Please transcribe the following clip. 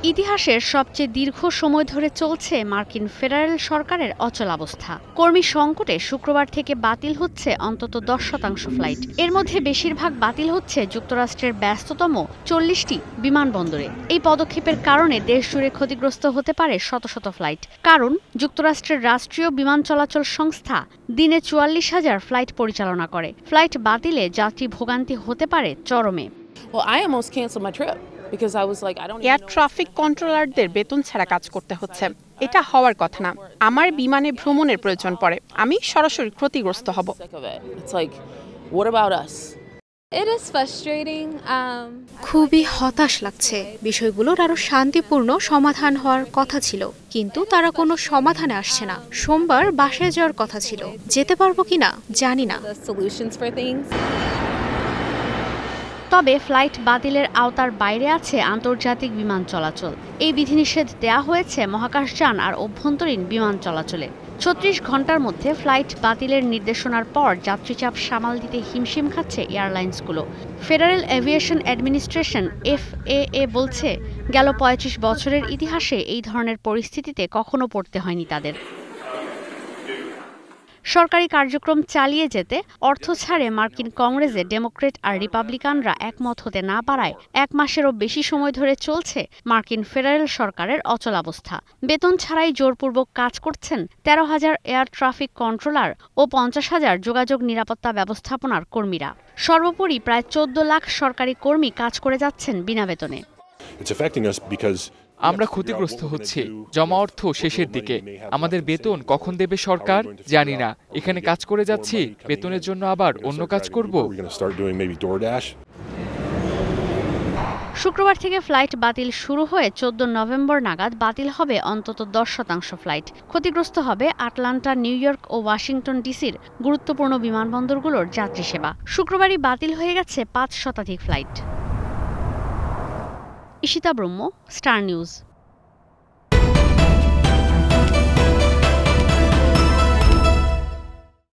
ইতিহাসের সবচেয়ে দীর্ঘ সময় ধরে চলছে মার্কিন ফেডারেল সরকারের অচলাবস্থা। কর্মী সংকটে শুক্রবার থেকে বাতিল হচ্ছে অন্তত 10% ফ্লাইট। এর মধ্যে বেশিরভাগ বাতিল হচ্ছে যুক্তরাষ্ট্রের ব্যস্ততম 40টি বিমানবন্দরে। এই পদক্ষেপের কারণে দেশজুড়ে ক্ষতিগ্রস্ত হতে পারে শত শত ফ্লাইট। কারণ যুক্তরাষ্ট্রের রাষ্ট্রীয় বিমান চলাচল সংস্থা দিনে 44,000 ফ্লাইট পরিচালনা করে। ফ্লাইট বাতিলে যাত্রী ভোগান্তি হতে পারে চরমে। এয়ার ট্রাফিক কন্ট্রোলারদের বেতন ছাড়া কাজ করতে হচ্ছে। এটা হওয়ার কথা না। আমার বিমানে ভ্রমণের প্রয়োজন পড়ে, আমি সরাসরি ক্ষতিগ্রস্ত হব। খুবই হতাশ লাগছে। বিষয়গুলোর আরো শান্তিপূর্ণ সমাধান হওয়ার কথা ছিল, কিন্তু তারা কোনো সমাধানে আসছে না। সোমবার বাসায় যাওয়ার কথা ছিল, যেতে পারবো কিনা জানি না। তবে ফ্লাইট বাতিলের আওতার বাইরে আছে আন্তর্জাতিক বিমান চলাচল। এই বিধিনিষেধ দেয়া হয়েছে মহাকাশযান আর অভ্যন্তরীণ বিমান চলাচলে। 36 ঘন্টার মধ্যে ফ্লাইট বাতিলের নির্দেশনার পর যাত্রীচাপ সামাল দিতে হিমশিম খাচ্ছে এয়ারলাইন্সগুলো। ফেডারেল এভিয়েশন অ্যাডমিনিস্ট্রেশন FAA বলছে, গেল 35 বছরের ইতিহাসে এই ধরনের পরিস্থিতিতে কখনো পড়তে হয়নি তাদের। সরকারি কার্যক্রম চালিয়ে যেতে অর্থ ছাড়ে মার্কিন কংগ্রেসে ডেমোক্রেট আর রিপাবলিকানরা একমত হতে না পারায় 1 মাসেরও বেশি সময় ধরে চলছে মার্কিন ফেডারেল সরকারের অচলাবস্থা। বেতন ছাড়াই জোরপূর্বক কাজ করছেন 13,000 এয়ার ট্রাফিক কন্ট্রোলার ও 50,000 যোগাযোগ নিরাপত্তা ব্যবস্থাপনার কর্মীরা। সর্বোপরি প্রায় 14 লাখ সরকারি কর্মী কাজ করে যাচ্ছেন বিনা বেতনে। আমরা ক্ষতিগ্রস্ত হচ্ছি। জমা অর্থ শেষের দিকে। আমাদের বেতন কখন দেবে সরকার জানি না। এখানে কাজ করে যাচ্ছি, বেতনের জন্য আবার অন্য কাজ করব। শুক্রবার থেকে ফ্লাইট বাতিল শুরু হয়ে 14 নভেম্বর নাগাদ বাতিল হবে অন্তত 10% ফ্লাইট। ক্ষতিগ্রস্ত হবে আটলান্টা, নিউ ইয়র্ক ও ওয়াশিংটন ডিসির গুরুত্বপূর্ণ বিমানবন্দরগুলোর যাত্রী সেবা। শুক্রবারই বাতিল হয়ে গেছে 5 শতাধিক ফ্লাইট। ঈশিতা ব্রহ্ম, স্টার নিউজ।